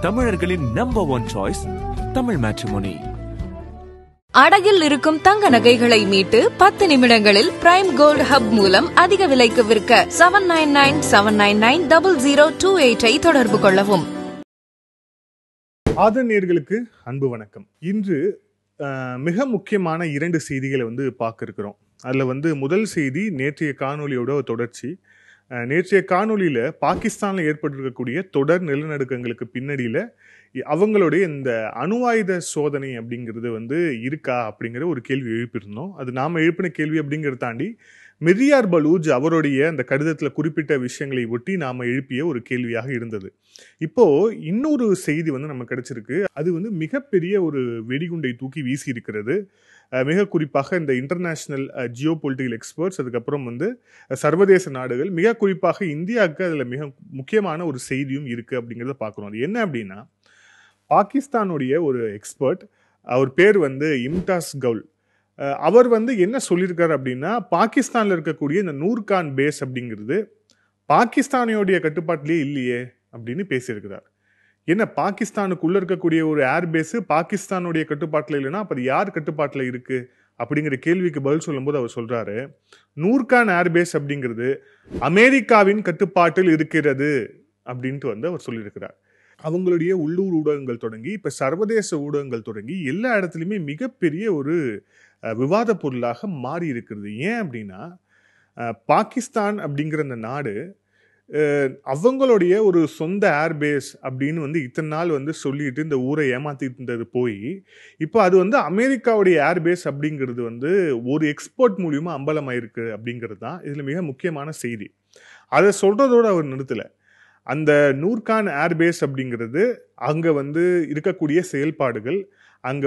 தமிழர்களின் number one choice Tamil matrimony. அடகில் இருக்கும் தங்க நகைகளை மீட்டு 10 நிமிடங்களில் பிரைம் கோல்ட் ஹப் மூலம் அதிக விலைக்கு விற்க 7997990028 தொடர்பு கொள்ளவும். ஆதரநேயர்களுக்கு அன்பு வணக்கம். இன்று மிக முக்கியமான 2 செய்திகளை பார்க்க இருக்கிறோம். அதில் முதல் செய்தி நேற்றைய காணொலியோட தொடர்ச்சி. நேற்றைய காணொலியில் பாகிஸ்தானில் ஏற்பட்டிருக்கக்கூடிய தொடர் நிலநடுக்கங்களுக்கு பின்னணியில் அவங்களுடைய இந்த அணு ஆயுத சோதனை அப்படிங்கிறது இருக்கா அப்படிங்கிற ஒரு கேள்வி எழுப்பியிருந்தோம். அது நாம் எழுப்பின கேள்வி அப்படிங்கிறத தாண்டி மிரியார் பலூஜ் அவருடைய அந்த கடிதத்தில் குறிப்பிட்ட விஷயங்களை ஒட்டி நாம் எழுப்பிய ஒரு கேள்வியாக இருந்தது. இப்போது இன்னொரு செய்தி நமக்கு கிடைச்சிருக்கு. அது மிகப்பெரிய ஒரு வெடிகுண்டை தூக்கி வீசி இருக்கிறது. மிக குறிப்பாக இந்த இன்டர்நேஷ்னல் ஜியோ பொலிட்டிக்கல் எக்ஸ்பர்ட்ஸ், அதுக்கப்புறம் சர்வதேச நாடுகள், மிக குறிப்பாக இந்தியாவுக்கு அதில் மிக முக்கியமான ஒரு செய்தியும் இருக்குது அப்படிங்கிறத பார்க்குறோம். அது என்ன அப்படின்னா, பாகிஸ்தானுடைய ஒரு எக்ஸ்பர்ட், அவர் பேர் இம்தாஸ் கவுல், அவர் என்ன சொல்லியிருக்காரு அப்படின்னா, பாகிஸ்தானில் இருக்கக்கூடிய இந்த நூர்கான் பேஸ் அப்படிங்கிறது பாகிஸ்தானியோடைய கட்டுப்பாட்டிலே இல்லையே அப்படின்னு பேசியிருக்கிறார். என்ன, பாகிஸ்தானுக்குள்ள இருக்கக்கூடிய ஒரு ஏர்பேஸு பாகிஸ்தானுடைய கட்டுப்பாட்டில் இல்லைன்னா அப்போ அது யார் கட்டுப்பாட்டில் இருக்கு அப்படிங்கிற கேள்விக்கு பதில் சொல்லும்போது அவர் சொல்றாரு, நூர்கான் ஏர்பேஸ் அப்படிங்கிறது அமெரிக்காவின் கட்டுப்பாட்டில் இருக்கிறது அப்படின்ட்டு அவர் சொல்லியிருக்கிறார். அவங்களுடைய உள்ளூர் ஊடகங்கள் தொடங்கி இப்போ சர்வதேச ஊடகங்கள் தொடங்கி எல்லா இடத்துலையுமே மிகப்பெரிய ஒரு விவாத பொருளாக மாறி இருக்கிறது. ஏன் அப்படின்னா, பாகிஸ்தான் அப்படிங்கிற அந்த நாடு அவங்களுடைய ஒரு சொந்த ஏர்பேஸ் அப்படின்னு இத்தனை நாள் சொல்லிட்டு இந்த ஊரை ஏமாத்திட்டு இருந்தது போய் இப்போ அது அமெரிக்காவுடைய ஏர்பேஸ் அப்படிங்கிறது ஒரு எக்ஸ்போர்ட் மூலியமா அம்பலமாயிருக்கு அப்படிங்கிறது தான் இதில் மிக முக்கியமான செய்தி. அதை சொல்றதோடு அவர் நிறுத்தலை. அந்த நூர்கான் ஏர்பேஸ் அப்படிங்கிறது அங்கே இருக்கக்கூடிய செயல்பாடுகள், அங்கே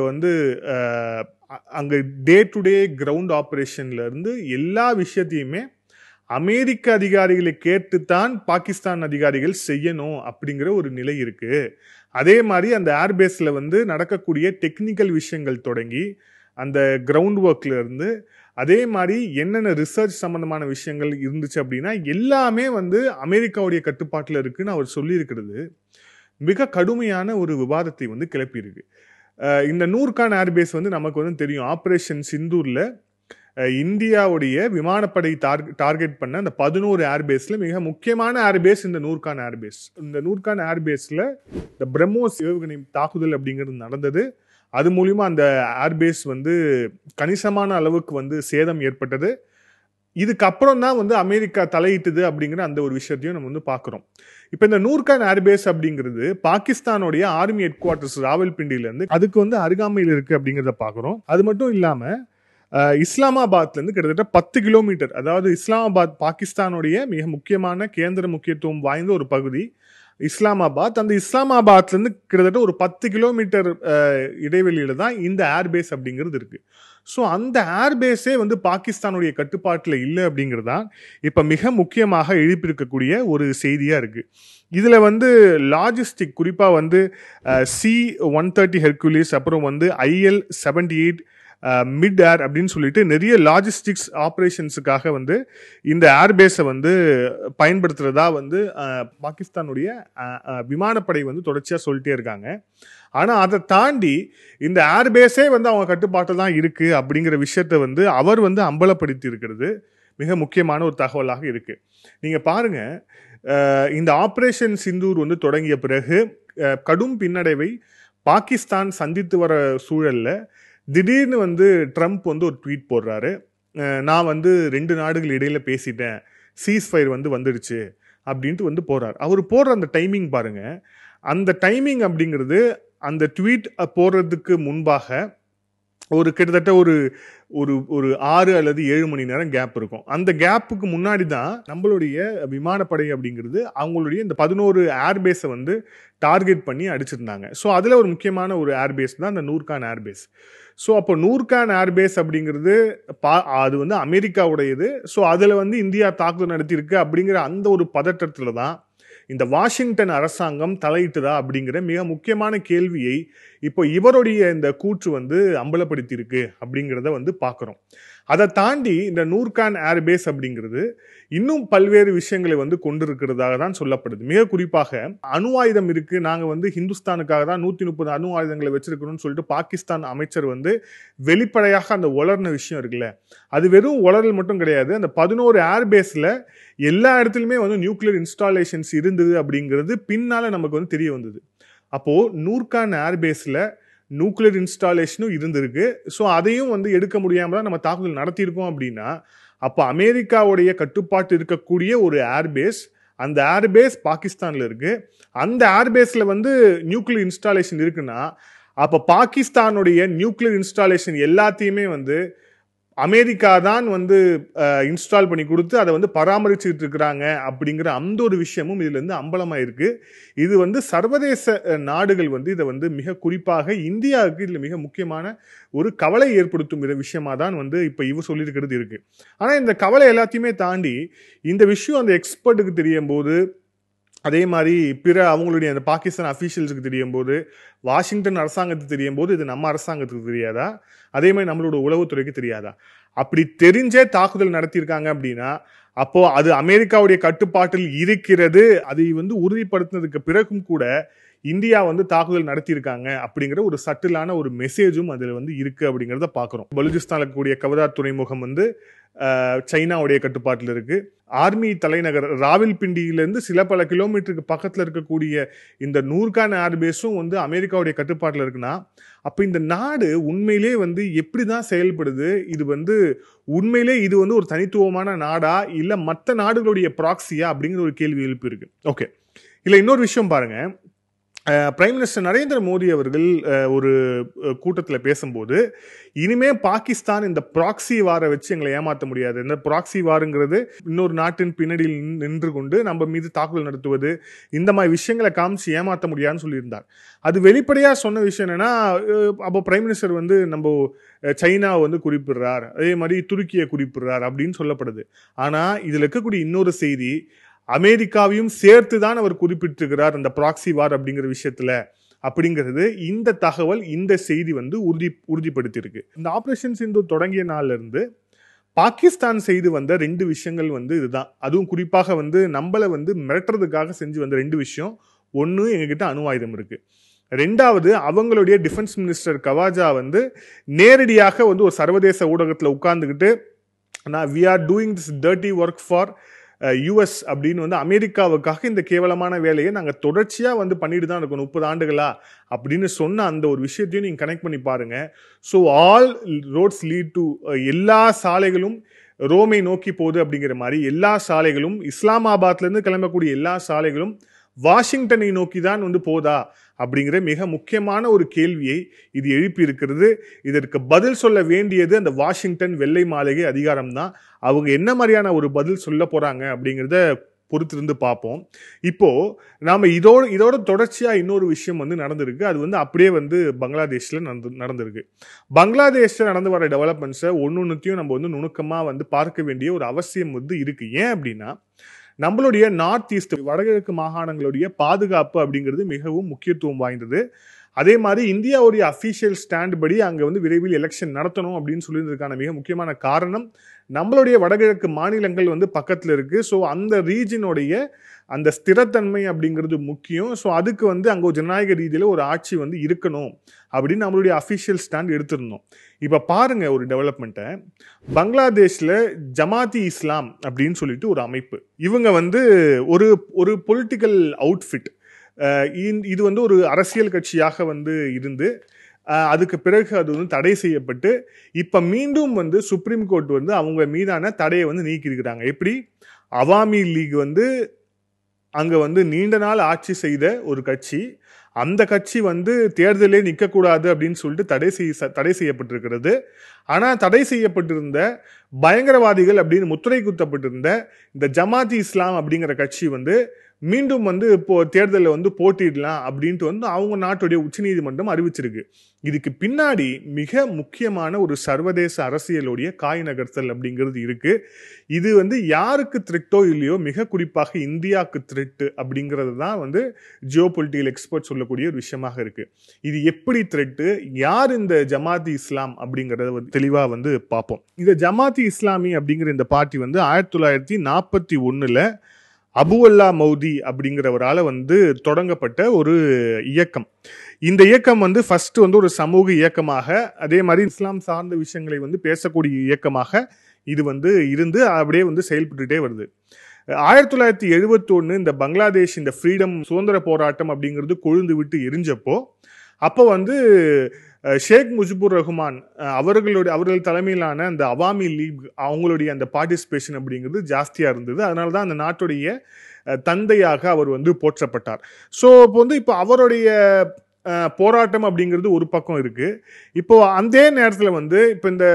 அங்கே டே டு டே கிரவுண்ட் ஆப்ரேஷன்ல இருந்து எல்லா விஷயத்தையுமே அமெரிக்க அதிகாரிகளை கேட்டுத்தான் பாகிஸ்தான் அதிகாரிகள் செய்யணும் அப்படிங்கிற ஒரு நிலை இருக்கு. அதே மாதிரி அந்த ஏர்பேஸ்ல நடக்கக்கூடிய டெக்னிக்கல் விஷயங்கள் தொடங்கி அந்த கிரவுண்ட் ஒர்க்ல இருந்து அதே மாதிரி என்னென்ன ரிசர்ச் சம்பந்தமான விஷயங்கள் இருந்துச்சு அப்படின்னா எல்லாமே அமெரிக்காவுடைய கட்டுப்பாட்டில் இருக்குன்னு அவர் சொல்லியிருக்கிறது மிக கடுமையான ஒரு விவாதத்தை கிளப்பியிருக்கு. இந்த நூர்கான் ஏர்பேஸ் நமக்கு தெரியும், ஆப்ரேஷன் சிந்தூர்ல இந்தியாவுடைய விமானப்படை டார்கெட் பண்ண அந்த 11 ஏர்பேஸ்ல மிக முக்கியமான ஏர்பேஸ் இந்த நூர்கான் ஏர்பேஸ். இந்த நூர்கான் ஏர்பேஸ்ல இந்த பிரம்மோஸ் ஏவுகணை தாக்குதல் அப்படிங்கிறது நடந்தது. அது மூலியமா அந்த ஏர்பேஸ் கணிசமான அளவுக்கு சேதம் ஏற்பட்டது. இதுக்கப்புறம் தான் அமெரிக்கா தலையிட்டது அப்படிங்கிற அந்த ஒரு விஷயத்தையும் நம்ம பார்க்குறோம். இப்போ இந்த நூர்கான் ஏர்பேஸ் அப்படிங்கிறது பாகிஸ்தானுடைய ஆர்மி ஹெட் குவார்டர்ஸ் ராவல்பிண்டியிலேருந்து அதுக்கு அருகாமையில் இருக்கு அப்படிங்கிறத பார்க்குறோம். அது மட்டும் இல்லாமல் இஸ்லாமாபாத்லேருந்து கிட்டத்தட்ட 10 கிலோமீட்டர், அதாவது இஸ்லாமாபாத் பாகிஸ்தானுடைய மிக முக்கியமான கேந்திர முக்கியத்துவம் வாய்ந்த ஒரு பகுதி இஸ்லாமாபாத். அந்த இஸ்லாமாபாத்லேருந்து கிட்டத்தட்ட ஒரு 10 கிலோமீட்டர் இடைவெளியில தான் இந்த ஏர்பேஸ் அப்படிங்கிறது இருக்கு. ஸோ அந்த ஏர்பேஸே பாகிஸ்தானுடைய கட்டுப்பாட்டில் இல்லை அப்படிங்கிறது தான் இப்போ மிக முக்கியமாக எழுப்பியிருக்கக்கூடிய ஒரு செய்தியாக இருக்குது. இதில் லாஜிஸ்டிக் குறிப்பாக C-130 ஹெர்குலிஸ், அப்புறம் IL-78 மிட் ஏர் அப்படின்னு சொல்லிட்டு நிறைய லாஜிஸ்டிக்ஸ் ஆப்ரேஷன்ஸுக்காக இந்த ஏர்பேஸை பயன்படுத்துறதா பாகிஸ்தானுடைய விமானப்படை தொடர்ச்சியாக சொல்லிட்டே இருக்காங்க. ஆனால் அதை தாண்டி இந்த ஏர்பேஸே அவங்க கட்டுப்பாட்டில் தான் இருக்கு அப்படிங்கிற விஷயத்த அவர் அம்பலப்படுத்தி இருக்கிறது மிக முக்கியமான ஒரு தகவலாக இருக்கு. நீங்க பாருங்க, இந்த ஆப்ரேஷன் சிந்தூர் தொடங்கிய பிறகு கடும் பின்னடைவை பாகிஸ்தான் சந்தித்து வர சூழல்ல திடீர்னு ட்ரம்ப் ஒரு ட்வீட் போடுறாரு, நான் 2 நாடுகள் இடையில பேசிட்டேன், சீஸ்ஃபயர் வந்துடுச்சு அப்படின்ட்டு போறாரு. அவர் போடுற அந்த டைமிங் பாருங்க, அந்த டைமிங் அப்படிங்கிறது அந்த ட்வீட் போடுறதுக்கு முன்பாக ஒரு கிட்டத்தட்ட ஒரு ஒரு ஒரு 6 அல்லது 7 மணி நேரம் கேப் இருக்கும். அந்த கேப்புக்கு முன்னாடி தான் நம்மளுடைய விமானப்படை அப்படிங்கிறது அவங்களுடைய இந்த 11 ஏர்பேஸை டார்கெட் பண்ணி அடிச்சிருந்தாங்க. ஸோ அதில் ஒரு முக்கியமான ஒரு ஏர்பேஸ் தான் இந்த நூர்கான் ஏர்பேஸ். ஸோ அப்போ நூர்கான் ஏர்பேஸ் அப்படிங்கிறது அது அமெரிக்காவுடையது. ஸோ அதில் இந்தியா தாக்குதல் நடத்தியிருக்கு அப்படிங்கிற அந்த ஒரு பதற்றத்தில் தான் இந்த வாஷிங்டன் அரசாங்கம் தலையிட்டதா அப்படிங்கிற மிக முக்கியமான கேள்வியை இப்போ இவருடைய இந்த கூற்று அம்பலப்படுத்தி இருக்கு அப்படிங்கிறத பார்க்குறோம். அதை தாண்டி இந்த நூர்கான் ஏர்பேஸ் அப்படிங்கிறது இன்னும் பல்வேறு விஷயங்களை வந்து கொண்டிருக்கிறதாக தான் சொல்லப்படுது. மிக குறிப்பாக அணு ஆயுதம் இருக்கு, நாங்க வந்து ஹிந்துஸ்தானுக்காக தான் 130 அணு ஆயுதங்களை வச்சிருக்கணும்னு சொல்லிட்டு பாகிஸ்தான் அமைச்சர் வந்து வெளிப்படையாக அந்த உளர்ன விஷயம் இருக்குல்ல, அது வெறும் உளறல் மட்டும் கிடையாது. அந்த 11 ஏர்பேஸ்ல எல்லா இடத்துலையுமே வந்து நியூக்ளியர் இன்ஸ்டாலேஷன்ஸ் இருந்தது அப்படிங்கிறது பின்னால நமக்கு வந்து தெரிய வந்தது. அப்போ நூர்கான் ஏர்பேஸ்ல நியூக்ளியர் இன்ஸ்டாலேஷனும் இருந்திருக்கு. ஸோ அதையும் வந்து எடுக்க முடியாம தான் நம்ம தாக்குதல் நடத்தியிருக்கோம் அப்படின்னா, அப்போ அமெரிக்காவுடைய கட்டுப்பாட்டு இருக்கக்கூடிய ஒரு ஏர்பேஸ், அந்த ஏர்பேஸ் பாகிஸ்தான்ல இருக்கு. அந்த ஏர்பேஸ்ல வந்து நியூக்ளியர் இன்ஸ்டாலேஷன் இருக்குன்னா, அப்போ பாகிஸ்தானுடைய நியூக்ளியர் இன்ஸ்டாலேஷன் எல்லாத்தையுமே வந்து அமெரிக்கா தான் வந்து இன்ஸ்டால் பண்ணி கொடுத்து அதை வந்து பராமரிச்சுட்டு இருக்கிறாங்க அப்படிங்கிற அந்த ஒரு விஷயமும் இதுல இருந்து அம்பலமாயிருக்கு. இது வந்து சர்வதேச நாடுகள் வந்து இதை வந்து மிக குறிப்பாக இந்தியாவுக்கு இதுல மிக முக்கியமான ஒரு கவலை ஏற்படுத்தும் விஷயமா தான் வந்து இப்ப இவ சொல்லியிருக்கிறது இருக்கு. ஆனா இந்த கவலை எல்லாத்தையுமே தாண்டி இந்த விஷயம் அந்த எக்ஸ்பர்ட்டுக்கு தெரியும் போது, அதே மாதிரி பிற அவங்களுடைய அந்த பாகிஸ்தான் அஃபீஷியல்ஸுக்கு தெரியும் போது, வாஷிங்டன் அரசாங்கத்துக்கு தெரியும் போது, இது நம்ம அரசாங்கத்துக்கு தெரியாதா? அதே மாதிரி நம்மளோட உளவுத்துறைக்கு தெரியாதா? அப்படி தெரிஞ்சே தாக்குதல் நடத்தியிருக்காங்க அப்படின்னா, அப்போ அது அமெரிக்காவுடைய கட்டுப்பாட்டில் இருக்கிறது. அதை வந்து உறுதிப்படுத்தினதுக்கு பிறகும் கூட இந்தியா வந்து தாக்குதல் நடத்தியிருக்காங்க அப்படிங்கிற ஒரு சட்டிலான ஒரு மெசேஜும் அதுல வந்து இருக்கு அப்படிங்கிறத பாக்குறோம். பலுச்சிஸ்தான்ல இருக்கக்கூடிய கவதார் துறைமுகம் வந்து சைனாவுடைய கட்டுப்பாட்டில் இருக்கு. ஆர்மி தலைநகர் ராவல்பிண்டியிலிருந்து சில பல கிலோமீட்டருக்கு பக்கத்தில் இருக்கக்கூடிய இந்த நூர்கான் ஏர்பேஸும் வந்து அமெரிக்காவுடைய கட்டுப்பாட்டில் இருக்குன்னா, அப்போ இந்த நாடு உண்மையிலே வந்து எப்படிதான் செயல்படுது? இது வந்து உண்மையிலே இது வந்து ஒரு தனித்துவமான நாடா இல்லை மற்ற நாடுகளுடைய ப்ராக்சியா அப்படிங்கிற ஒரு கேள்வி எழுப்பி இருக்கு. ஓகே, இல்லை இன்னொரு விஷயம் பாருங்க. பிரைம் மினிஸ்டர் நரேந்திர மோடி அவர்கள் ஒரு கூட்டத்தில் பேசும்போது, இனிமே பாகிஸ்தான் இந்த ப்ராக்சி வாரை வச்சு எங்களை ஏமாற்ற முடியாது. இந்த ப்ராக்சி வாருங்கிறது இன்னொரு நாட்டின் பின்னணியில் நின்று கொண்டு நம்ம மீது தாக்குதல் நடத்துவது, இந்த மாதிரி விஷயங்களை காமிச்சு ஏமாற்ற முடியாதுன்னு சொல்லியிருந்தார். அது வெளிப்படையாக சொன்ன விஷயம் என்னன்னா, அப்போ பிரைம் மினிஸ்டர் வந்து நம்ம சைனாவை வந்து குறிப்பிடுறார், அதே மாதிரி துருக்கியை குறிப்பிடுறார் அப்படின்னு சொல்லப்படுது. ஆனால் இதில் இருக்கக்கூடிய இன்னொரு செய்தி, அமெரிக்காவையும் சேர்த்து தான் அவர் குறிப்பிட்டிருக்கிறார் அந்த ப்ராக்சி வார் அப்படிங்கிற விஷயத்துல அப்படிங்கிறது இந்த தகவல், இந்த செய்தி வந்து உறுதிப்படுத்தியிருக்கு. இந்த ஆபரேஷன் சிந்து தொடங்கிய நாள்ல இருந்து பாகிஸ்தான் செய்து வந்த 2 விஷயங்கள் வந்து இதுதான். அதுவும் குறிப்பாக வந்து நம்மளை வந்து மிரட்டுறதுக்காக செஞ்சு வந்த 2 விஷயம். ஒன்று, எங்ககிட்ட அணு ஆயுதம் இருக்கு. 2வது, அவங்களுடைய டிஃபென்ஸ் மினிஸ்டர் கவாஜா வந்து நேரடியாக வந்து ஒரு சர்வதேச ஊடகத்தில் உட்கார்ந்துக்கிட்டு, நான் we are doing this dirty work for US அப்படின்னு வந்து அமெரிக்காவுக்காக இந்த கேவலமான வேலையை நாங்கள் தொடர்ச்சியாக வந்து பண்ணிட்டு தான் இருக்கோம் 30 ஆண்டுகளா அப்படின்னு சொன்ன அந்த ஒரு விஷயத்தையும் நீங்கள் கனெக்ட் பண்ணி பாருங்க. So all roads lead to, எல்லா சாலைகளும் ரோமை நோக்கி போகுது அப்படிங்கிற மாதிரி எல்லா சாலைகளும், இஸ்லாமாபாத்லேருந்து கிளம்பக்கூடிய எல்லா சாலைகளும் வாஷிங்டனை நோக்கி தான் வந்து போதா அப்படிங்கிற மிக முக்கியமான ஒரு கேள்வியை இது எழுப்பி இருக்கிறது. இதற்கு பதில் சொல்ல வேண்டியது அந்த வாஷிங்டன் வெள்ளை மாளிகை அதிகாரம் தான். அவங்க என்ன மாதிரியான ஒரு பதில் சொல்ல போறாங்க அப்படிங்கிறத பொறுத்திருந்து பார்ப்போம். இப்போ நாம இதோட தொடர்ச்சியா இன்னொரு விஷயம் வந்து நடந்திருக்கு. அது வந்து அப்படியே வந்து பங்களாதேஷ்ல நடந்திருக்கு. பங்களாதேஷ்ல நடந்து வர டெவலப்மெண்ட்ஸை ஒன்னொன்னுத்தையும் நம்ம வந்து நுணுக்கமா வந்து பார்க்க வேண்டிய ஒரு அவசியம் வந்து இருக்கு. ஏன் அப்படின்னா, நம்மளுடைய நார்த் ஈஸ்ட் வடகிழக்கு மாகாணங்களுடைய பாதுகாப்பு அப்படிங்கிறது மிகவும் முக்கியத்துவம் வாய்ந்தது. அதே மாதிரி இந்தியாவுடைய அஃபீஷியல் ஸ்டாண்ட் படி அங்கே வந்து விரைவில் எலெக்ஷன் நடத்தணும் அப்படின்னு சொல்லியிருந்ததுக்கான மிக முக்கியமான காரணம், நம்மளுடைய வடகிழக்கு மாநிலங்கள் வந்து பக்கத்தில் இருக்கு. ஸோ அந்த ரீஜனுடைய அந்த ஸ்திரத்தன்மை அப்படிங்கிறது முக்கியம். ஸோ அதுக்கு வந்து அங்கே ஒரு ஜனநாயக ரீதியில் ஒரு ஆட்சி வந்து இருக்கணும் அப்படின்னு நம்மளுடைய அஃபீஷியல் ஸ்டாண்ட் எடுத்திருந்தோம். இப்போ பாருங்க ஒரு டெவலப்மெண்ட்டை. பங்களாதேஷில் ஜமாத்தி இஸ்லாம் அப்படின்னு சொல்லிட்டு ஒரு அமைப்பு, இவங்க வந்து ஒரு பொலிட்டிக்கல் அவுட்ஃபிட். இது வந்து ஒரு அரசியல் கட்சியாக வந்து இருந்து அதுக்கு பிறகு அது வந்து தடை செய்யப்பட்டு இப்ப மீண்டும் வந்து சுப்ரீம் கோர்ட் வந்து அவங்க மீதான தடையை வந்து நீக்கி இருக்கிறாங்க. எப்படி? அவாமி லீக் வந்து அங்க வந்து நீண்ட நாள் ஆட்சி செய்த ஒரு கட்சி, அந்த கட்சி வந்து தேர்தலே நிற்கக்கூடாது அப்படின்னு சொல்லிட்டு தடை செய்யப்பட்டிருக்கிறது. ஆனால் தடை செய்யப்பட்டிருந்த பயங்கரவாதிகள் அப்படின்னு முத்திரை குத்தப்பட்டிருந்த இந்த ஜமாத்தி இஸ்லாம் அப்படிங்கிற கட்சி வந்து மீண்டும் வந்து இப்போ தேர்தலில் வந்து போட்டிடலாம் அப்படின்ட்டு வந்து அவங்க நாட்டுடைய உச்சநீதிமன்றம் அறிவிச்சிருக்கு. இதுக்கு பின்னாடி மிக முக்கியமான ஒரு சர்வதேச அரசியலுடைய காய் நகர்த்தல் அப்படிங்கிறது இருக்கு. இது வந்து யாருக்கு த்ரெட்டோ இல்லையோ, மிக குறிப்பாக இந்தியாவுக்கு த்ரெட்டு அப்படிங்கிறது தான் வந்து ஜியோ பொலிட்டிக்கல் எக்ஸ்பர்ட் சொல்லக்கூடிய ஒரு விஷயமாக இருக்கு. இது எப்படி த்ரெட்டு, யார் இந்த ஜமாத்தி இஸ்லாம் அப்படிங்கிறத வந்து தெளிவா வந்து பார்ப்போம். இந்த ஜமாத்தி இஸ்லாமி அப்படிங்கிற இந்த பார்ட்டி வந்து 1941 அபுவல்லா மௌதி அப்படிங்கிறவரால் வந்து தொடங்கப்பட்ட ஒரு இயக்கம். இந்த இயக்கம் வந்து ஃபர்ஸ்ட் வந்து ஒரு சமூக இயக்கமாக, அதே மாதிரி இஸ்லாம் சார்ந்த விஷயங்களை வந்து பேசக்கூடிய இயக்கமாக இது வந்து இருந்து அப்படியே வந்து செயல்பட்டுட்டே வருது. 1971 இந்த பங்களாதேஷ் இந்த ஃப்ரீடம் சுதந்திர போராட்டம் அப்படிங்கிறது கொழுந்து விட்டு எரிஞ்சப்போ, அப்போ வந்து ஷேக் முஜிபுர் ரஹ்மான் அவர்கள் தலைமையிலான அந்த அவாமி லீக் அவங்களுடைய அந்த பார்ட்டிசிபேஷன் அப்படிங்கிறது ஜாஸ்தியாக இருந்தது. அதனால தான் அந்த நாட்டுடைய தந்தையாக அவர் வந்து போற்றப்பட்டார். ஸோ இப்போ அவருடைய போராட்டம் அப்படிங்கிறது ஒரு பக்கம் இருக்கு. இப்போ அந்த நேரத்தில் வந்து இப்போ இந்த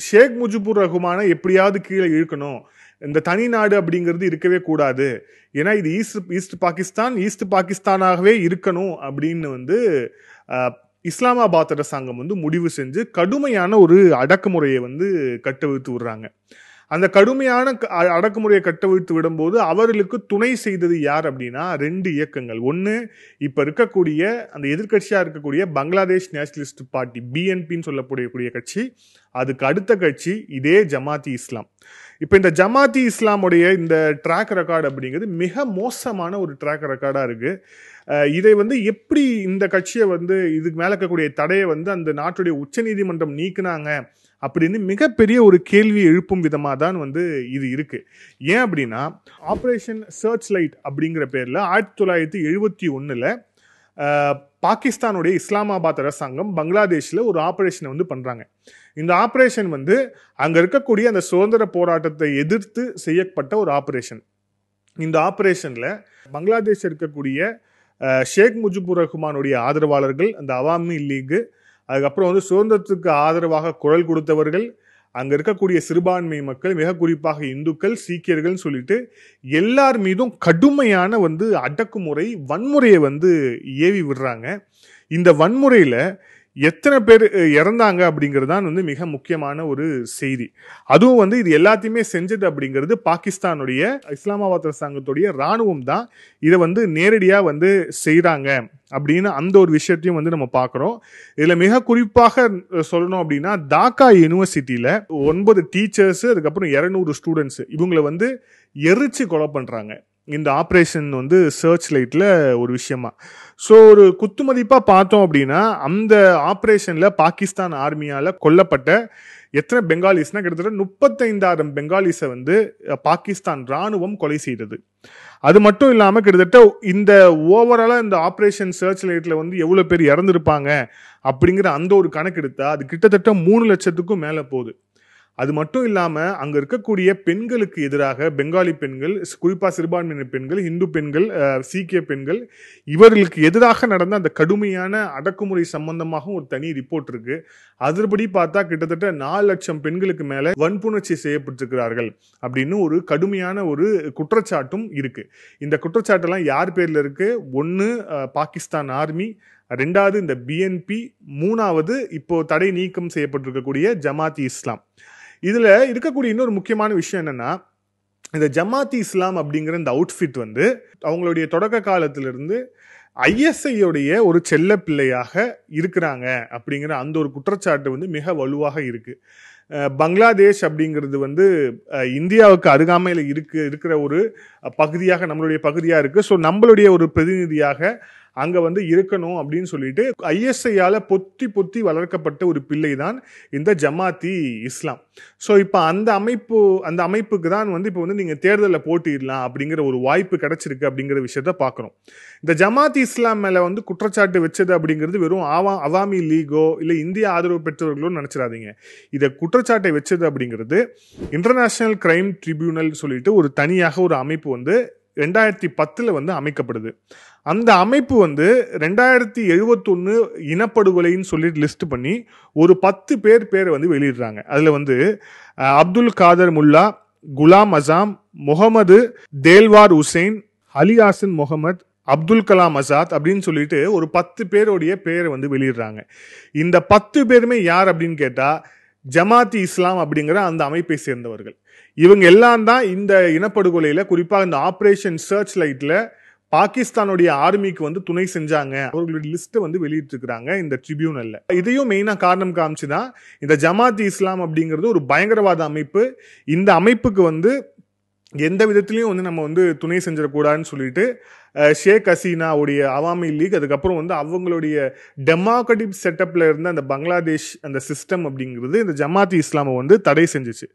ஷேக் முஜிபுர் ரஹ்மானை எப்படியாவது கீழே இழுக்கணும், இந்த தனி நாடு அப்படிங்கிறது இருக்கவே கூடாது, ஏன்னா இது ஈஸ்ட் பாகிஸ்தானாகவே இருக்கணும் அப்படின்னு வந்து இஸ்லாமாபாத் அரசாங்கம் வந்து முடிவு செஞ்சு கடுமையான ஒரு அடக்குமுறையை வந்து கட்டவிழ்த்து விடுறாங்க. அந்த கடுமையான அடக்குமுறையை கட்டவிழ்த்து விடும்போது அவர்களுக்கு துணை செய்தது யார் அப்படின்னா 2 இயக்கங்கள். ஒன்று இப்போ இருக்கக்கூடிய அந்த எதிர்கட்சியாக இருக்கக்கூடிய பங்களாதேஷ் நேஷனலிஸ்ட் பார்ட்டி பிஎன்பின்னு சொல்லக்கூடிய கட்சி, அதுக்கு அடுத்த கட்சி இதே ஜமாத்தி இஸ்லாம். இப்போ இந்த ஜமாத்தி இஸ்லாமுடைய இந்த ட்ராக் ரெக்கார்டு அப்படிங்கிறது மிக மோசமான ஒரு ட்ராக் ரெக்கார்டாக இருக்கு. இதை வந்து எப்படி இந்த கட்சியை வந்து இதுக்கு மேலே இருக்கக்கூடிய தடையை வந்து அந்த நாட்டுடைய உச்சநீதிமன்றம் நீக்கினாங்க அப்படின்னு மிகப்பெரிய ஒரு கேள்வி எழுப்பும் விதமாக தான் வந்து இது இருக்கு. ஏன் அப்படின்னா ஆப்ரேஷன் சர்ச் லைட் அப்படிங்கிற பேரில் 1971 பாகிஸ்தானுடைய இஸ்லாமாபாத் அரசாங்கம் பங்களாதேஷில் ஒரு ஆப்ரேஷனை வந்து பண்ணுறாங்க. இந்த ஆப்ரேஷன் வந்து அங்கே இருக்கக்கூடிய அந்த சுதந்திர போராட்டத்தை எதிர்த்து செய்யப்பட்ட ஒரு ஆப்ரேஷன். இந்த ஆப்ரேஷனில் பங்களாதேஷ் இருக்கக்கூடிய ஷேக் முஜிபுர் ரஹ்மானுடைய ஆதரவாளர்கள், அந்த அவாமி லீகு, அதுக்கப்புறம் வந்து சுதந்திரத்துக்கு ஆதரவாக குரல் கொடுத்தவர்கள், அங்கே இருக்கக்கூடிய சிறுபான்மை மக்கள், மிக குறிப்பாக இந்துக்கள், சீக்கியர்கள் சொல்லிட்டு எல்லார் மீதும் கடுமையான வந்து அடக்குமுறை, வன்முறையை வந்து ஏவி விடுறாங்க. இந்த வன்முறையில் எத்தனை பேர் இறந்தாங்க அப்படிங்கிறது தான் வந்து மிக முக்கியமான ஒரு செய்தி. அதுவும் வந்து இது எல்லாத்தையுமே செஞ்சது அப்படிங்கிறது பாகிஸ்தானுடைய இஸ்லாமாபாத் அரசாங்கத்துடைய இராணுவம் தான் இதை வந்து நேரடியாக வந்து செய்கிறாங்க அப்படின்னு அந்த ஒரு விஷயத்தையும் வந்து நம்ம பார்க்குறோம். இதில் மிக குறிப்பாக சொல்லணும் அப்படின்னா டாக்கா யூனிவர்சிட்டியில் 9 டீச்சர்ஸு, அதுக்கப்புறம் 200 ஸ்டூடெண்ட்ஸு, இவங்களை வந்து எரிச்சு கொலை பண்ணுறாங்க இந்த ஆப்ரேஷன் வந்து சர்ச் லைட்டில் ஒரு விஷயமா. ஸோ ஒரு குத்துமதிப்பாக பார்த்தோம் அப்படின்னா அந்த ஆப்ரேஷனில் பாகிஸ்தான் ஆர்மியால் கொல்லப்பட்ட எத்தனை பெங்காலிஸ்னால் கிட்டத்தட்ட 35,000 பெங்காலிஸை வந்து பாகிஸ்தான் இராணுவம் கொலை செய்தது. அது மட்டும் இல்லாமல் கிட்டத்தட்ட இந்த ஓவராலாக இந்த ஆப்ரேஷன் சர்ச் லைட்டில் வந்து எவ்வளோ பேர் இறந்துருப்பாங்க அப்படிங்கிற அந்த ஒரு கணக்கு எடுத்தால் அது கிட்டத்தட்ட 3 லட்சத்துக்கும் மேலே போகுது. அது மட்டும் இல்லாமல் அங்கே இருக்கக்கூடிய பெண்களுக்கு எதிராக பெங்காலி பெண்கள், குறிப்பாக சிறுபான்மையினர் பெண்கள், இந்து பெண்கள், சீக்கிய பெண்கள், இவர்களுக்கு எதிராக நடந்த அந்த கடுமையான அடக்குமுறை சம்பந்தமாக ஒரு தனி ரிப்போர்ட் இருக்கு. அதுபடி பார்த்தா கிட்டத்தட்ட 4 லட்சம் பெண்களுக்கு மேலே வன்புணர்ச்சி செய்யப்பட்டிருக்கிறார்கள் அப்படின்னு ஒரு கடுமையான ஒரு குற்றச்சாட்டும் இருக்கு. இந்த குற்றச்சாட்டெல்லாம் யார் பேர்ல இருக்கு? ஒன்று பாகிஸ்தான் ஆர்மி, 2வது இந்த பிஎன்பி, 3வது இப்போ தடை நீக்கம் செய்யப்பட்டிருக்கக்கூடிய ஜமாத்தி இஸ்லாம். இதில் இருக்கக்கூடிய இன்னொரு முக்கியமான விஷயம் என்னன்னா, இந்த ஜமாத்தி இஸ்லாம் அப்படிங்கிற இந்த அவுட்ஃபிட் வந்து அவங்களுடைய தொடக்க காலத்திலிருந்து ஐஎஸ்ஐயோடைய ஒரு செல்ல பிள்ளையாக இருக்கிறாங்க அப்படிங்கிற அந்த ஒரு குற்றச்சாட்டு வந்து மிக வலுவாக இருக்கு. பங்களாதேஷ் அப்படிங்கிறது வந்து இந்தியாவுக்கு அருகாமையில் இருக்கிற ஒரு பகுதியாக நம்மளுடைய பகுதியாக இருக்கு. ஸோ நம்மளுடைய ஒரு பிரதிநிதியாக அங்கே வந்து இருக்கணும் அப்படின்னு சொல்லிட்டு ஐஎஸ்ஐயால் பொத்தி வளர்க்கப்பட்ட ஒரு பிள்ளை தான் இந்த ஜமாத்தி இஸ்லாம். ஸோ இப்போ அந்த அமைப்புக்கு தான் வந்து இப்போ வந்து நீங்கள் தேர்தலில் போட்டிடலாம் அப்படிங்கிற ஒரு வாய்ப்பு கிடைச்சிருக்கு அப்படிங்கிற விஷயத்த பார்க்குறோம். இந்த ஜமாத்தி இஸ்லாம் மேலே வந்து குற்றச்சாட்டு வச்சது அப்படிங்கிறது வெறும் அவாமி லீகோ இல்லை இந்திய ஆதரவு பெற்றவர்களோ நினச்சிடாதீங்க. இதை குற்றச்சாட்டை வச்சது அப்படிங்கிறது இன்டர்நேஷனல் கிரைம் ட்ரிபியூனல் சொல்லிட்டு ஒரு தனியாக ஒரு அமைப்பு வந்து 2010 வந்து அமைக்கப்படுது. அந்த அமைப்பு வந்து 2071 இனப்படுகொலைன்னு சொல்லிட்டு லிஸ்ட் பண்ணி ஒரு 10 பேரை வந்து வெளியிடுறாங்க. அதில் வந்து அப்துல் காதர் முல்லா, குலாம் அசாம், முகமது தேல்வார் உசைன், அலி ஹாசன் முகமது, அப்துல் கலாம் ஆசாத் அப்படின்னு சொல்லிட்டு ஒரு 10 பேருடைய பெயரை வந்து வெளியிடுறாங்க. இந்த 10 பேருமே யார் அப்படின்னு கேட்டா ஜமாத் இஸ்லாம் அப்படிங்கிற அந்த அமைப்பை சேர்ந்தவர்கள். இவங்க எல்லாம் தான் இந்த இனப்படுகொலையில, குறிப்பாக இந்த ஆபரேஷன் சர்ச் லைட்ல பாகிஸ்தானுடைய ஆர்மிக்கு வந்து துணை செஞ்சாங்க. அவர்களுடைய லிஸ்ட் வந்து வெளியிட்டிருக்கிறாங்க இந்த ட்ரிபியூனல்ல. இதையும் மெயினா காரணம் காமிச்சுதான் இந்த ஜமாத் இஸ்லாம் அப்படிங்கிறது ஒரு பயங்கரவாத அமைப்பு. இந்த அமைப்புக்கு வந்து எந்த விதத்திலையும் வந்து நம்ம வந்து துணை செஞ்சிடக்கூடாதுன்னு சொல்லிட்டு ஷேக் ஹசீனாவுடைய அவாமி லீக், அதுக்கப்புறம் வந்து அவங்களுடைய டெமோக்ராட்டிக் செட்டப்ல இருந்த அந்த பங்களாதேஷ் அந்த சிஸ்டம் அப்படிங்கிறது இந்த ஜமாத் இஸ்லாமை வந்து தடை செஞ்சுச்சு.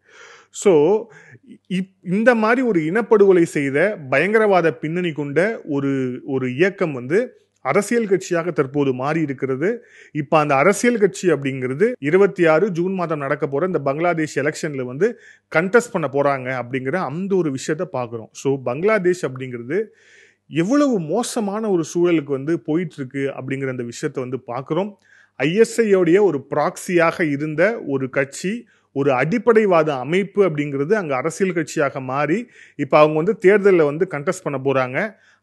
ஸோ இந்த மாதிரி ஒரு இனப்படுகொலை செய்த பயங்கரவாத பின்னணி கொண்ட ஒரு இயக்கம் வந்து அரசியல் கட்சியாக தற்போது மாறி இருக்கிறது. இப்ப அந்த அரசியல் கட்சி அப்படிங்கிறது 26 ஜூன் மாதம் நடக்க போற இந்த பங்களாதேஷ் எலெக்ஷன்ல வந்து கண்டெஸ்ட் பண்ண போறாங்க அப்படிங்கிற அந்த ஒரு விஷயத்த பாக்குறோம். ஸோ பங்களாதேஷ் அப்படிங்கிறது எவ்வளவு மோசமான ஒரு சூழலுக்கு வந்து போயிட்டு இருக்கு அப்படிங்கிற அந்த விஷயத்த வந்து பாக்குறோம். ஐஎஸ்ஐயோடைய ஒரு ப்ராக்சியாக இருந்த ஒரு கட்சி, ஒரு அடிப்படைவாத அமைப்பு அப்படிங்கிறது அங்க அரசியல் கட்சியாக மாறி இப்ப அவங்க வந்து தேர்தலில் வந்து கண்டெஸ்ட் பண்ண போறாங்க.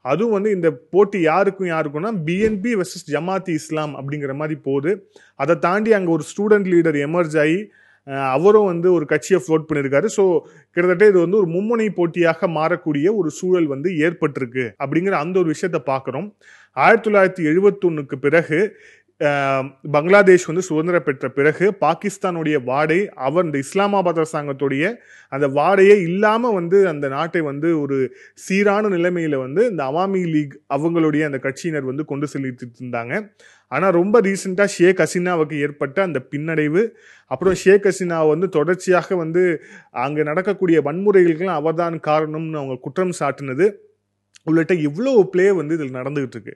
அதுவும் வந்து இந்த போட்டி யாருக்கும்னா பிஎன்பி வெர்சஸ் ஜமாத் இஸ்லாம் அப்படிங்கிற மாதிரி போகுது. அதை தாண்டி அங்க ஒரு ஸ்டூடெண்ட் லீடர் எமர்ஜ் ஆகி அவரும் வந்து ஒரு கட்சியை ஃப்ளோட் பண்ணியிருக்காரு. ஸோ கிட்டத்தட்ட இது வந்து ஒரு மும்முனை போட்டியாக மாறக்கூடிய ஒரு சூழல் வந்து ஏற்பட்டிருக்கு அப்படிங்கிற அந்த ஒரு விஷயத்த பார்க்குறோம். 1971க்கு பிறகு பங்களாதேஷ் வந்து சுதந்திரம் பெற்ற பிறகு பாகிஸ்தானுடைய வாடை, இந்த இஸ்லாமாபாத் அரசாங்கத்துடைய அந்த வாடையே இல்லாம வந்து அந்த நாட்டை வந்து ஒரு சீரான நிலைமையில வந்து இந்த அவாமி லீக் அவங்களுடைய அந்த கட்சியினர் வந்து கொண்டு செலுத்திட்டு இருந்தாங்க. ஆனா ரொம்ப ரீசெண்டா ஷேக் ஹசீனாவுக்கு ஏற்பட்ட அந்த பின்னடைவு, அப்புறம் ஷேக் ஹசீனா வந்து தொடர்ச்சியாக வந்து அங்க நடக்கக்கூடிய வன்முறைகளுக்கெல்லாம் அவர்தான் காரணம்னு அவங்க குற்றம் சாட்டினது உள்ளிட்ட இவ்வளோ பிளே வந்து இதில் நடந்துகிட்டு இருக்கு.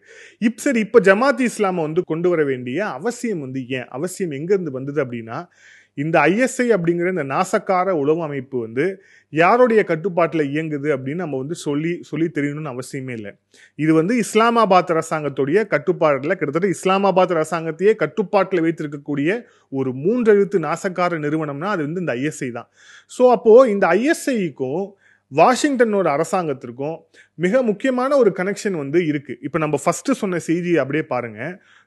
சரி, இப்போ ஜமாத் இஸ்லாமை வந்து கொண்டு வர வேண்டிய அவசியம் வந்து அவசியம் எங்கேருந்து வந்தது அப்படின்னா, இந்த ஐஎஸ்ஐ அப்படிங்கிற இந்த நாசக்கார உளவு அமைப்பு வந்து யாருடைய கட்டுப்பாட்டில் இயங்குது அப்படின்னு நம்ம வந்து சொல்லி தெரியணும்னு அவசியமே இல்லை. இது வந்து இஸ்லாமாபாத் அரசாங்கத்துடைய கட்டுப்பாட்டில், கிட்டத்தட்ட இஸ்லாமாபாத் அரசாங்கத்தையே கட்டுப்பாட்டில் வைத்திருக்கக்கூடிய ஒரு 3 எழுத்து நாசக்கார நிறுவனம்னா அது வந்து இந்த ஐஎஸ்ஐ தான். ஸோ அப்போ இந்த ஐஎஸ்ஐக்கும் வாஷிங்டனோட அரசாங்கத்திற்கும் மிக முக்கியமான ஒரு கனெக்ஷன் வந்து இருக்கு. இப்ப நம்ம ஃபர்ஸ்ட் சொன்ன செய்தியை அப்படியே பாருங்க.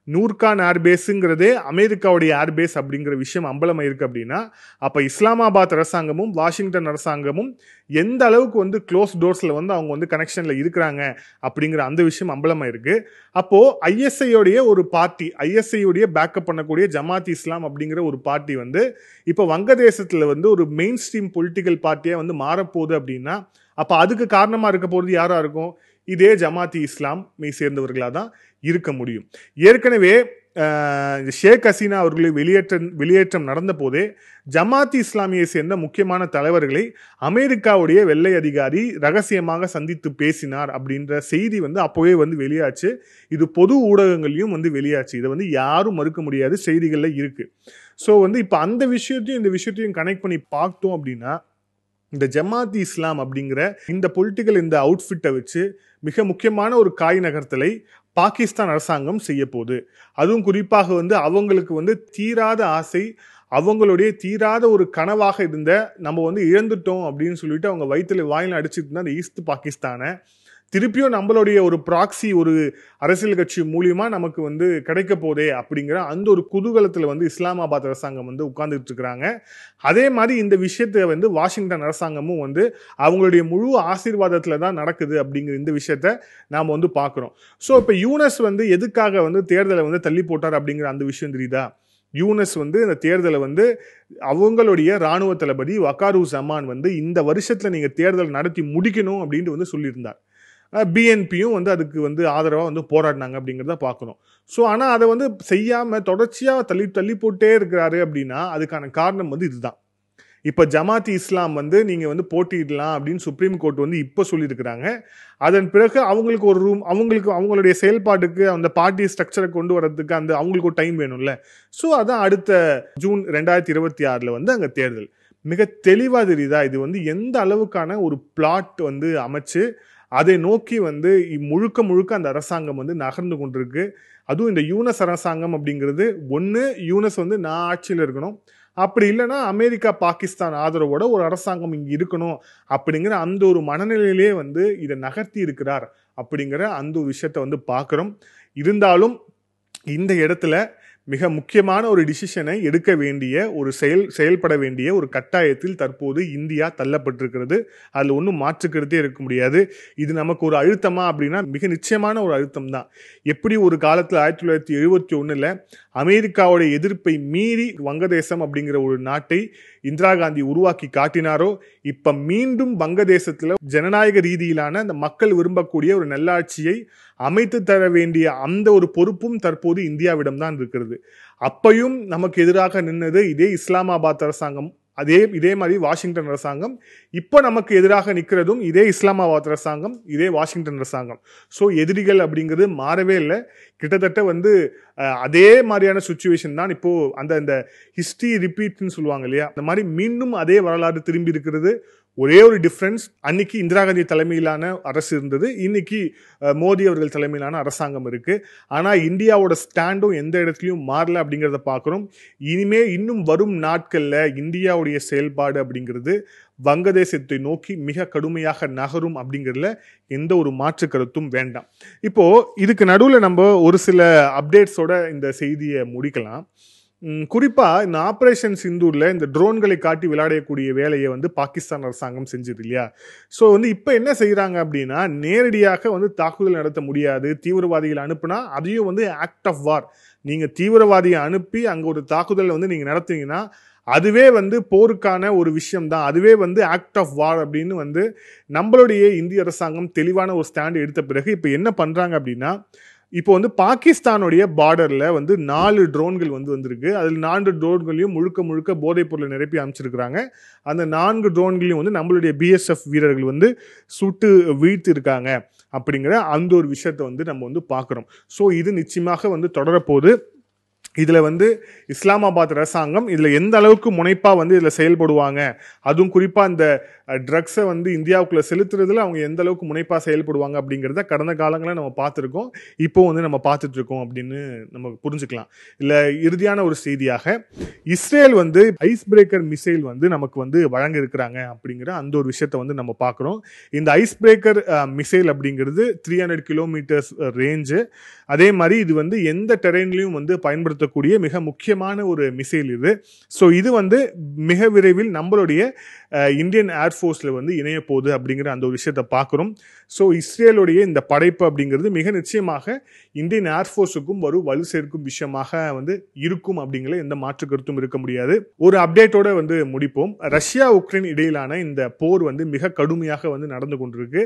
நூர்கான் ஏர்பேஸுங்கிறதே அமெரிக்காவுடைய ஏர்பேஸ் அப்படிங்கிற விஷயம் அம்பலமாயிருக்கு அப்படின்னா, அப்ப இஸ்லாமாபாத் அரசாங்கமும் வாஷிங்டன் அரசாங்கமும் எந்த அளவுக்கு வந்து க்ளோஸ் டோர்ஸ்ல வந்து அவங்க வந்து கனெக்ஷன்ல இருக்கிறாங்க அப்படிங்கிற அந்த விஷயம் அம்பலமாயிருக்கு. அப்போ ஐஎஸ்ஐயோடைய ஒரு பார்ட்டி, ஐஎஸ்ஐயோடைய பேக்கப் பண்ணக்கூடிய ஜமாத் இஸ்லாம் அப்படிங்கிற ஒரு பார்ட்டி வந்து இப்ப வங்கதேசத்துல வந்து ஒரு மெயின் ஸ்ட்ரீம் பொலிட்டிக்கல் பார்ட்டியா வந்து மாறப்போகுது அப்படின்னா, அப்ப அதுக்கு காரணமா இருக்க போறது யாரா இருக்கும்? இதே ஜமாத் இஸ்லாமை சேர்ந்தவர்களாக தான் இருக்க முடியும். ஏற்கனவே ஷேக் ஹசீனா அவர்களை வெளியேற்றம் நடந்த போதே ஜமாத் இஸ்லாமியை சேர்ந்த முக்கியமான தலைவர்களை அமெரிக்காவுடைய வெள்ளை அதிகாரி ரகசியமாக சந்தித்து பேசினார் அப்படின்ற செய்தி வந்து அப்போவே வந்து வெளியாச்சு. இது பொது ஊடகங்களையும் வந்து வெளியாச்சு. இதை வந்து யாரும் மறுக்க முடியாது, செய்திகள்ல இருக்கு. ஸோ வந்து இப்போ அந்த விஷயத்தையும் இந்த விஷயத்தையும் கனெக்ட் பண்ணி பார்த்தோம் அப்படின்னா, இந்த ஜமாத் இஸ்லாம் அப்படிங்கிற இந்த பொலிட்டிக்கல் இந்த அவுட்ஃபிட்டை வச்சு மிக முக்கியமான ஒரு காய் நகர்த்தலை பாகிஸ்தான் அரசாங்கம் செய்ய போகுது. அதுவும் குறிப்பாக வந்து அவங்களுக்கு வந்து தீராத ஆசை, அவங்களுடைய தீராத ஒரு கனவாக இருந்த நம்ம வந்து இழந்துட்டோம் அப்படின்னு சொல்லிட்டு அவங்க வயிற்றுல வாயில அடிச்சுட்டு இருந்தா அந்த ஈஸ்ட் பாகிஸ்தானை திருப்பியும் நம்மளுடைய ஒரு ப்ராக்சி ஒரு அரசியல் கட்சி மூலியமா நமக்கு வந்து கிடைக்க போதே அப்படிங்கிற அந்த ஒரு குதூகலத்துல வந்து இஸ்லாமாபாத் அரசாங்கம் வந்து உட்கார்ந்துட்டு இருக்கிறாங்க. அதே மாதிரி இந்த விஷயத்த வந்து வாஷிங்டன் அரசாங்கமும் வந்து அவங்களுடைய முழு ஆசீர்வாதத்துல தான் நடக்குது அப்படிங்கிற இந்த விஷயத்த நாம வந்து பார்க்கிறோம். ஸோ இப்போ யூனஸ் வந்து எதுக்காக வந்து தேர்தலை வந்து தள்ளி போட்டார் அப்படிங்கிற அந்த விஷயம் தெரியுதா? யூனஸ் வந்து இந்த தேர்தலை வந்து அவங்களுடைய ராணுவ தளபதி வகாருஸ்ஸமான் வந்து இந்த வருஷத்துல நீங்க தேர்தல் நடத்தி முடிக்கணும் அப்படின்னு வந்து சொல்லியிருந்தார். பிஎன்பியும் வந்து அதுக்கு வந்து ஆதரவாக வந்து போராடினாங்க அப்படிங்கிறத பார்க்கணும். ஸோ ஆனால் அதை வந்து செய்யாமல் தொடர்ச்சியாக தள்ளி போட்டே இருக்கிறாரு அப்படின்னா அதுக்கான காரணம் வந்து இதுதான். இப்போ ஜமாத் இஸ்லாம் வந்து நீங்கள் வந்து போட்டியிடலாம் அப்படின்னு சுப்ரீம் கோர்ட் வந்து இப்போ சொல்லியிருக்கிறாங்க. அதன் பிறகு அவங்களுக்கு ஒரு அவங்களுடைய செயல்பாட்டுக்கு அந்த பார்ட்டி ஸ்ட்ரக்சரை கொண்டு வரதுக்கு அந்த அவங்களுக்கு ஒரு டைம் வேணும்ல. ஸோ அதான் அடுத்த ஜூன் 2026 வந்து அங்கே தேர்தல். மிக தெளிவாக தெரியுதா இது வந்து எந்த அளவுக்கான ஒரு பிளாட் வந்து அமைச்சு அதை நோக்கி வந்து முழுக்க அந்த அரசாங்கம் வந்து நகர்ந்து கொண்டிருக்கு. அதுவும் இந்த யூனஸ் அரசாங்கம் அப்படிங்கிறது ஒன்று யூனஸ் வந்து நான் ஆட்சியில் இருக்கணும், அப்படி இல்லைன்னா அமெரிக்கா பாகிஸ்தான் ஆதரவோட ஒரு அரசாங்கம் இங்க இருக்கணும் அப்படிங்கிற அந்த ஒரு மனநிலையிலே வந்து இதை நகர்த்தி இருக்கிறார் அப்படிங்கிற அந்த ஒரு விஷயத்த வந்து பார்க்கிறோம். இருந்தாலும் இந்த இடத்துல மிக முக்கியமான ஒரு டிசிஷனை எடுக்க வேண்டிய ஒரு செயல்பட வேண்டிய ஒரு கட்டாயத்தில் தற்போது இந்தியா தள்ளப்பட்டிருக்கிறது. அதில் ஒன்றும் மாற்றுக்கிறதே இருக்க முடியாது. இது நமக்கு ஒரு அழுத்தமா அப்படின்னா மிக நிச்சயமான ஒரு அழுத்தம் தான். எப்படி ஒரு காலத்தில் 1971 அமெரிக்காவோட எதிர்ப்பை மீறி வங்கதேசம் அப்படிங்கிற ஒரு நாட்டை இந்திரா காந்தி உருவாக்கி காட்டினாரோ, இப்ப மீண்டும் வங்கதேசத்துல ஜனநாயக ரீதியிலான அந்த மக்கள் விரும்பக்கூடிய ஒரு நல்லாட்சியை அமைத்து தர வேண்டிய அந்த ஒரு பொறுப்பும் தற்போது இந்தியாவிடம் தான் இருக்கிறது. அப்பையும் நமக்கு எதிராக நின்னது இதே இஸ்லாமாபாத் அரசாங்கம், இதே மாதிரி வாஷிங்டன் அரசாங்கம். இப்போ நமக்கு எதிராக நிற்கிறதும் இதே இஸ்லாமாபாத் அரசாங்கம், இதே வாஷிங்டன் அரசாங்கம். ஸோ எதிரிகள் அப்படிங்கிறது மாறவே இல்லை. கிட்டத்தட்ட வந்து அதே மாதிரியான சுச்சுவேஷன் தான் இப்போ அந்த ஹிஸ்டரி ரிப்பீட்னு சொல்லுவாங்க இல்லையா, அந்த மாதிரி மீண்டும் அதே வரலாறு திரும்பி இருக்கிறது. ஒரே ஒரு டிஃப்ரென்ஸ், அன்னைக்கு இந்திரா காந்தி தலைமையிலான அரசு இருந்தது, இன்னைக்கு மோடி அவர்கள் தலைமையிலான அரசாங்கம் இருக்கு. ஆனா இந்தியாவோட ஸ்டாண்டும் எந்த இடத்துலையும் மாறல அப்படிங்கிறத பார்க்கிறோம். இன்னும் வரும் நாட்கள்ல இந்தியாவுடைய செயல்பாடு அப்படிங்கிறது வங்கதேசத்தை நோக்கி மிக கடுமையாக நகரும் அப்படிங்கிறதுல எந்த ஒரு மாற்று கருத்தும் வேண்டாம். இப்போ இதுக்கு நடுவில் நம்ம ஒரு சில அப்டேட்ஸோட இந்த செய்தியை முடிக்கலாம். குறிப்பா இந்த ஆபரேஷன் சிந்தூர்ல இந்த ட்ரோன்களை காட்டி விளையாடக்கூடிய வேலையை வந்து பாகிஸ்தான் அரசாங்கம் செஞ்சது இல்லையா. ஸோ வந்து இப்போ என்ன செய்யறாங்க அப்படின்னா, நேரடியாக வந்து தாக்குதல் நடத்த முடியாது, தீவிரவாதிகளை அனுப்புனா அதையும் வந்து ஆக்ட் ஆஃப் வார், நீங்க தீவிரவாதியை அனுப்பி அங்க ஒரு தாக்குதல் வந்து நீங்க நடத்துனீங்கன்னா அதுவே வந்து போருக்கான ஒரு விஷயம் தான், அதுவே வந்து ஆக்ட் ஆஃப் வார் அப்படின்னு வந்து நம்மளுடைய இந்திய அரசாங்கம் தெளிவான ஒரு ஸ்டாண்ட் எடுத்த பிறகு இப்போ என்ன பண்றாங்க அப்படின்னா, இப்போ வந்து பாகிஸ்தானுடைய பார்டர்ல வந்து 4 ட்ரோன்கள் வந்திருக்கு. அதில் 4 ட்ரோன்களையும் முழுக்க போதைப் பொருளை நிரப்பி அமைச்சிருக்கிறாங்க. அந்த 4 ட்ரோன்களையும் வந்து நம்மளுடைய பிஎஸ்எஃப் வீரர்கள் வந்து சுட்டு வீழ்த்தி இருக்காங்க அப்படிங்கிற அந்த ஒரு விஷயத்தை வந்து நம்ம வந்து பார்க்குறோம். ஸோ இது நிச்சயமாக வந்து தொடரப்போகுது. இதுல வந்து இஸ்லாமாபாத் அரசாங்கம் இதுல எந்த அளவுக்கு முனைப்பா வந்து இதுல செயல்படுவாங்க, அதுவும் குறிப்பா இந்த ட்ரக்ஸை வந்து இந்தியாவுக்குள்ள செலுத்துறதுல அவங்க எந்த அளவுக்கு முனைப்பா செயல்படுவாங்க அப்படிங்கிறத கடந்த காலங்களில் நம்ம பார்த்துருக்கோம், இப்போ வந்து நம்ம பார்த்துட்டு இருக்கோம் அப்படின்னு நம்ம புரிஞ்சுக்கலாம். இல்ல இறுதியான ஒரு செய்தியாக இஸ்ரேல் வந்து ஐஸ் பிரேக்கர் மிசைல் வந்து நமக்கு வந்து வழங்க இருக்கிறாங்க அப்படிங்கிற அந்த ஒரு விஷயத்த வந்து நம்ம பார்க்குறோம். இந்த ஐஸ் பிரேக்கர் மிசைல் அப்படிங்கிறது 300 கிலோமீட்டர்ஸ் ரேஞ்சு. அதே மாதிரி இது வந்து எந்த டெரெயின்லையும் வந்து பயன்படுத்தக்கூடிய மிக முக்கியமான ஒரு மிசைல் இது. ஸோ இது வந்து மிக விரைவில் நம்மளுடைய இந்தியன் ஏர்ஃபோர்ஸில் வந்து இணைய போகுது அப்படிங்கிற அந்த ஒரு விஷயத்தை பார்க்குறோம். ஸோ இஸ்ரேலுடைய இந்த படைப்பு அப்படிங்கிறது மிக நிச்சயமாக இந்தியன் ஏர்ஃபோர்ஸுக்கும் வலு சேர்க்கும் விஷயமாக வந்து இருக்கும் அப்படிங்கிற எந்த மாற்று கருத்தும் இருக்க முடியாது. ஒரு அப்டேட்டோட வந்து முடிப்போம். ரஷ்யா உக்ரைன் இடையிலான இந்த போர் வந்து மிக கடுமையாக வந்து நடந்து கொண்டிருக்கு.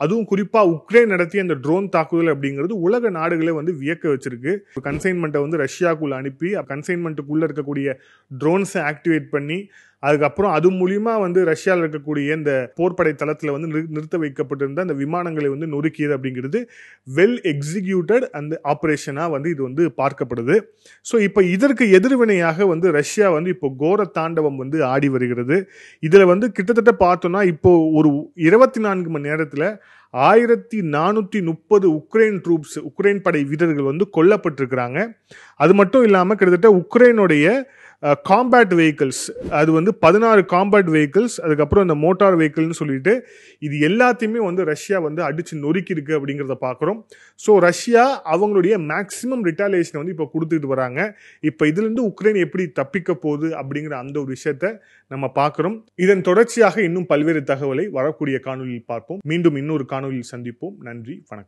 அதுவும் குறிப்பா உக்ரைன் நடத்திய அந்த ட்ரோன் தாக்குதல் அப்படிங்கிறது உலக நாடுகளை வந்து வியக்க வச்சிருக்கு. கன்சைன்மெண்ட்டை வந்து ரஷ்யாவுக்குள்ள அனுப்பி கன்சைன்மெண்ட்டுக்குள்ள இருக்கக்கூடிய ட்ரோன்ஸை ஆக்டிவேட் பண்ணி அதுக்கப்புறம் அது மூலியமா வந்து ரஷ்யாவில் இருக்கக்கூடிய இந்த போர்ப்படை தளத்தில் வந்து நிறுத்த வைக்கப்பட்டிருந்த அந்த விமானங்களை வந்து நொறுக்கியது அப்படிங்கிறது வெல் எக்ஸிக்யூட்டட் அந்த ஆப்ரேஷனாக வந்து இது வந்து பார்க்கப்படுது. ஸோ இப்போ இதற்கு எதிர்வினையாக வந்து ரஷ்யா வந்து இப்போ கோர தாண்டவம் வந்து ஆடி வருகிறது. இதில் வந்து கிட்டத்தட்ட பார்த்தோம்னா இப்போ ஒரு 24 மணி நேரத்தில் 1430 உக்ரைன் படை வீரர்கள் வந்து கொல்லப்பட்டிருக்கிறாங்க. அது மட்டும் இல்லாமல் கிட்டத்தட்ட உக்ரைனுடைய காம்பேட் வெஹிக்கிள்ஸ், அது வந்து 16 காம்பேட் வெஹிக்கிள்ஸ், அதுக்கப்புறம் இந்த மோட்டார் வெஹிக்கிள்னு சொல்லிட்டு இது எல்லாத்தையுமே வந்து ரஷ்யா வந்து அடிச்சு நொறுக்கி இருக்கு அப்படிங்கிறத பார்க்குறோம். ஸோ ரஷ்யா அவங்களுடைய மேக்சிமம் ரிட்டாலியேஷனை வந்து இப்போ கொடுத்துட்டு வராங்க. இப்போ இதுலேருந்து உக்ரைன் எப்படி தப்பிக்க போகுது அப்படிங்கிற அந்த ஒரு விஷயத்த நம்ம பார்க்குறோம். இதன் தொடர்ச்சியாக இன்னும் பல்வேறு தகவலை வரக்கூடிய காணொலியில் பார்ப்போம். மீண்டும் இன்னொரு காணொலியில் சந்திப்போம். நன்றி, வணக்கம்.